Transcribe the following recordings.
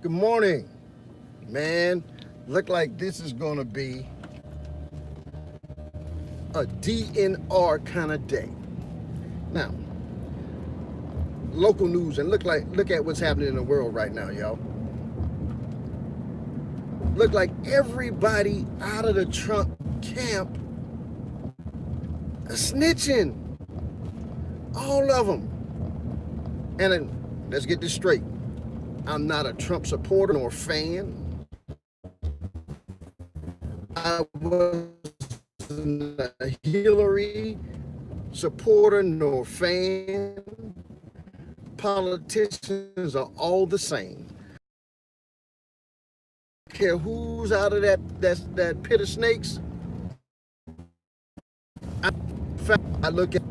Good morning, man. Look like this is gonna be a DNR kind of day. Now, local news and look at what's happening in the world right now, y'all. Look like everybody out of the Trump camp is snitching. All of them. And then, let's get this straight. I'm not a Trump supporter nor fan. I wasn't a Hillary supporter nor fan. Politicians are all the same. I don't care who's out of that pit of snakes. I look at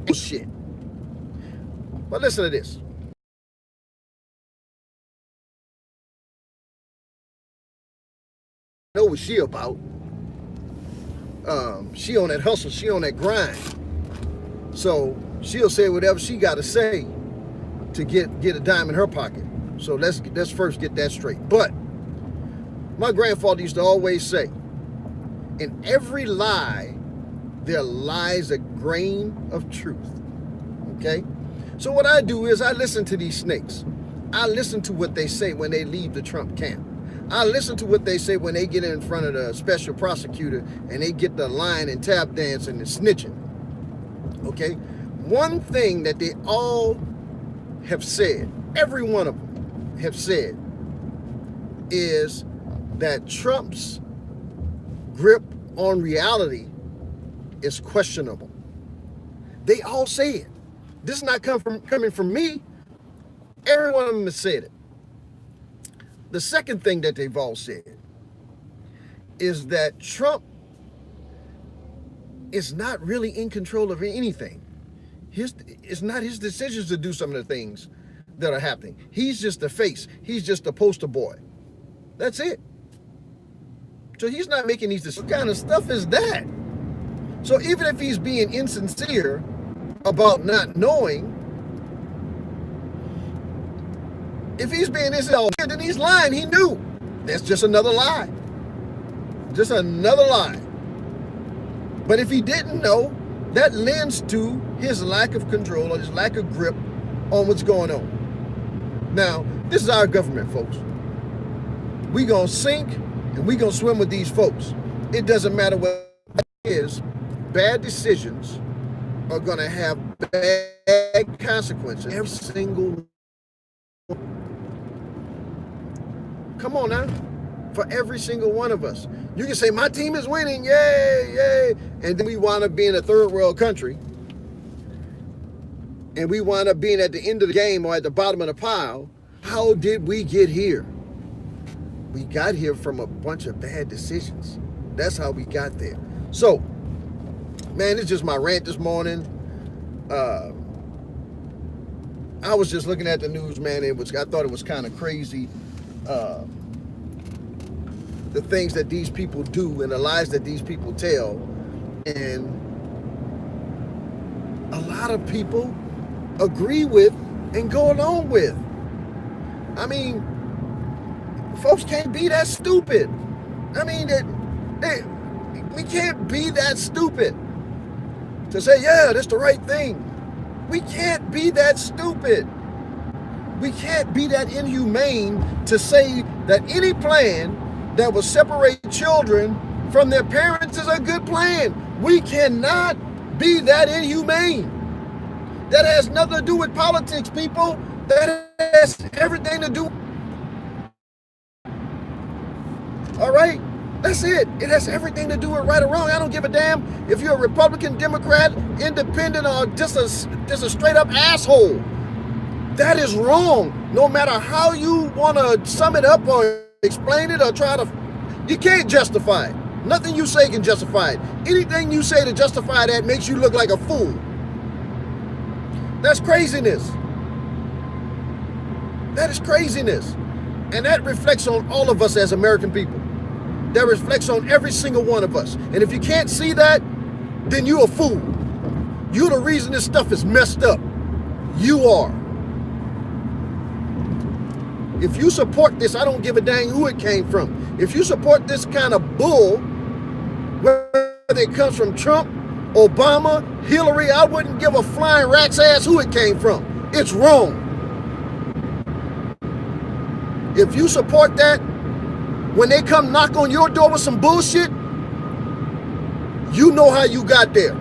bullshit. But listen to this. Know what she about. She on that hustle, she on that grind. So she'll say whatever she gotta say to get a dime in her pocket. So let's first get that straight. But my grandfather used to always say, in every lie, there lies a grain of truth. Okay? So what I do is I listen to these snakes. I listen to what they say when they leave the Trump camp. I listen to what they say when they get in front of the special prosecutor and they get the line and tap dancing and snitching. Okay? One thing that they all have said, every one of them have said, is that Trump's grip on reality is questionable. They all say it. This is not coming from me. Every one of them has said it. The second thing that they've all said is that Trump is not really in control of anything. It's not his decisions to do some of the things that are happening. He's just the face. He's just a poster boy. That's it. So he's not making these decisions. What kind of stuff is that? So even if he's being insincere about not knowing, if he's being insincere, then he's lying. He knew. That's just another lie. Just another lie. But if he didn't know, that lends to his lack of control or his lack of grip on what's going on. Now, this is our government, folks. We gonna sink and we gonna swim with these folks. It doesn't matter what it is. Bad decisions are gonna have bad consequences. Every single Come on now. For every single one of us. You can say, my team is winning, yay, yay. And then we wind up being a third world country. And we wind up being at the end of the game or at the bottom of the pile. How did we get here? We got here from a bunch of bad decisions. That's how we got there. So, man, it's just my rant this morning. I was just looking at the news, man. I thought it was kind of crazy. The things that these people do and the lies that these people tell. And a lot of people agree with and go along with. I mean, folks can't be that stupid. I mean, we can't be that stupid to say, yeah, that's the right thing. We can't be that stupid. We can't be that inhumane to say that any plan that will separate children from their parents is a good plan. We cannot be that inhumane. That has nothing to do with politics, people. That has everything to do. All right? That's it. It has everything to do with right or wrong. I don't give a damn if you're a Republican, Democrat, independent, or just a straight up asshole. That is wrong. No matter how you want to sum it up or explain it or try to, you can't justify it. Nothing you say can justify it. Anything you say to justify that makes you look like a fool. That's craziness. That is craziness. And that reflects on all of us as American people. That reflects on every single one of us. And if you can't see that, then you're a fool. You're the reason this stuff is messed up. You are. If you support this, I don't give a dang who it came from. If you support this kind of bull, whether it comes from Trump, Obama, Hillary, I wouldn't give a flying rat's ass who it came from. It's wrong. If you support that, when they come knock on your door with some bullshit, you know how you got there.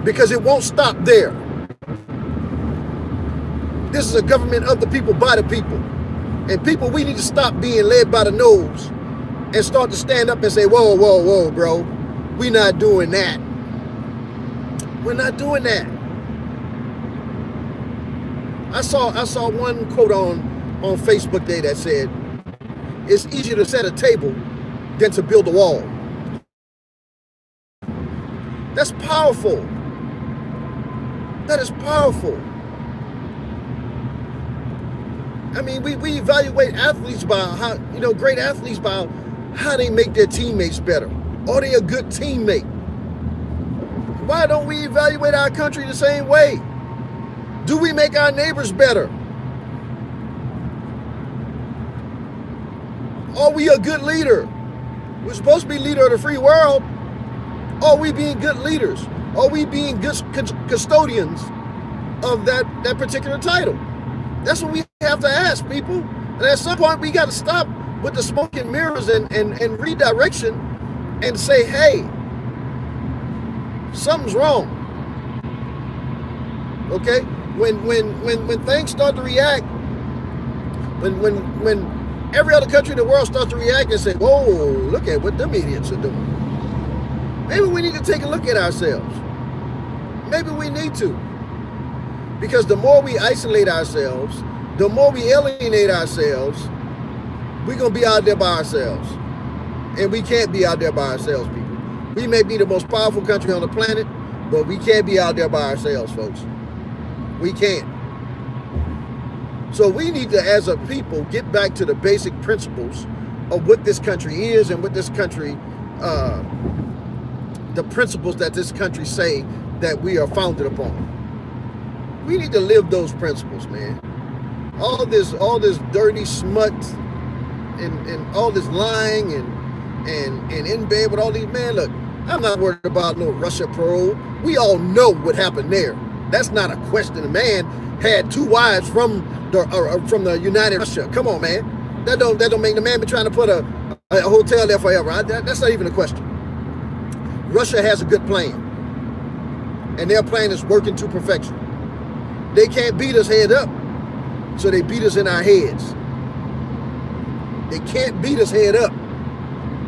Because it won't stop there. This is a government of the people, by the people. And people, we need to stop being led by the nose and start to stand up and say, whoa, whoa, whoa, bro. We're not doing that. We're not doing that. I saw one quote on Facebook today that said, it's easier to set a table than to build a wall. That's powerful. That is powerful. I mean, we evaluate athletes by how, great athletes by how they make their teammates better. Are they a good teammate? Why don't we evaluate our country the same way? Do we make our neighbors better? Are we a good leader? We're supposed to be leader of the free world. Are we being good leaders? Are we being good custodians of that particular title? That's what we have to ask people. And at some point, we got to stop with the smoke and mirrors and redirection and say, hey, something's wrong. Okay? When things start to react, when every other country in the world starts to react and say, whoa, look at what them idiots are doing. Maybe we need to take a look at ourselves. Maybe we need to. Because the more we isolate ourselves, the more we alienate ourselves, we're going to be out there by ourselves. And we can't be out there by ourselves, people. We may be the most powerful country on the planet, but we can't be out there by ourselves, folks. We can't. So we need to, as a people, get back to the basic principles of what this country is and what this country, the principles that this country say that we are founded upon. We need to live those principles, man. All this dirty smut and all this lying and in bed with all these, man, look, I'm not worried about no Russia probe. We all know what happened there. That's not a question. The man had 2 wives from the United Russia. Come on, man. That don't make the man be trying to put a hotel there forever. That's not even a question. Russia has a good plan. And their plan is working to perfection. They can't beat us head up, so they beat us in our heads. They can't beat us head up,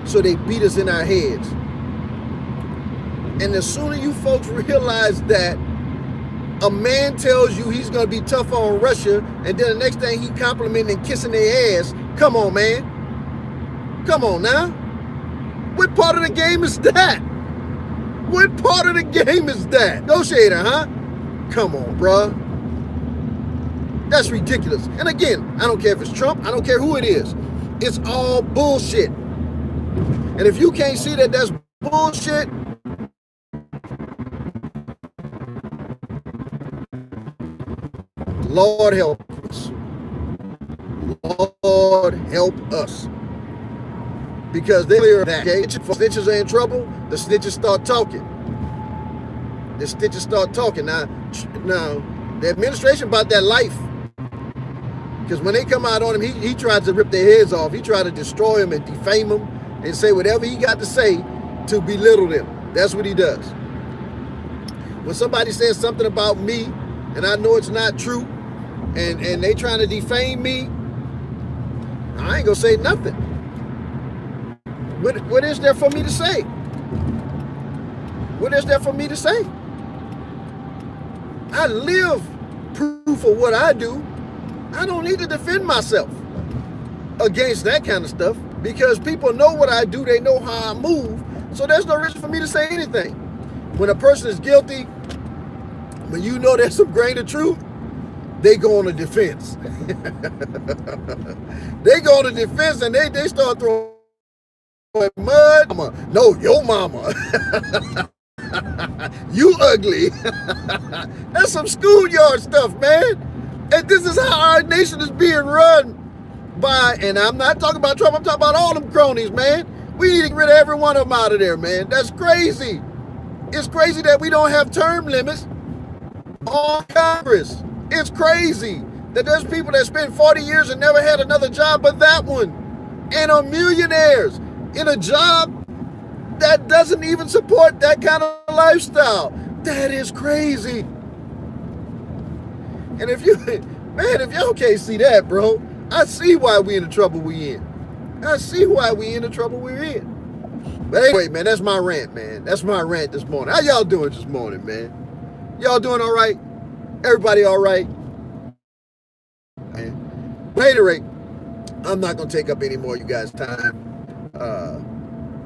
so they beat us in our heads. And the sooner you folks realize that a man tells you he's going to be tough on Russia, and then the next thing he complimenting and kissing their ass, come on, man. Come on now. What part of the game is that? What part of the game is that? Negotiator, huh? Come on, bruh. That's ridiculous. And again, I don't care if it's Trump. I don't care who it is. It's all bullshit. And if you can't see that that's bullshit, Lord help us. Lord help us. Because they clear that. Okay? Snitches are in trouble. The snitches start talking. The snitches start talking. Now, the administration about that life. Because when they come out on him, he tries to rip their heads off. He tries to destroy them and defame them and say whatever he got to say to belittle them. That's what he does. When somebody says something about me and I know it's not true and they trying to defame me, I ain't going to say nothing. What is there for me to say? What is there for me to say? I live proof of what I do. I don't need to defend myself against that kind of stuff because people know what I do. They know how I move. So there's no reason for me to say anything. When a person is guilty, when you know there's some grain of truth, they go on the defense. They go on the defense and they start throwing mud. No, your mama. You ugly. That's some schoolyard stuff, man. And this is how our nation is being run by, and I'm not talking about Trump, I'm talking about all them cronies, man. We need to get rid of every one of them out of there, man. That's crazy. It's crazy that we don't have term limits on Congress. It's crazy that there's people that spend 40 years and never had another job but that one, and are millionaires in a job that doesn't even support that kind of lifestyle. That is crazy. And if you, man, if y'all can't see that, bro, I see why we in the trouble we in. I see why we in the trouble we're in. But anyway, man, that's my rant, man. That's my rant this morning. How y'all doing this morning, man? Y'all doing all right? Everybody all right? Man. But at any rate, I'm not going to take up any more of you guys' time.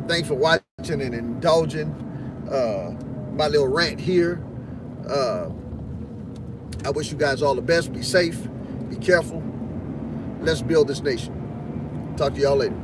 Thanks for watching and indulging my little rant here. I wish you guys all the best. Be safe. Be careful. Let's build this nation. Talk to y'all later.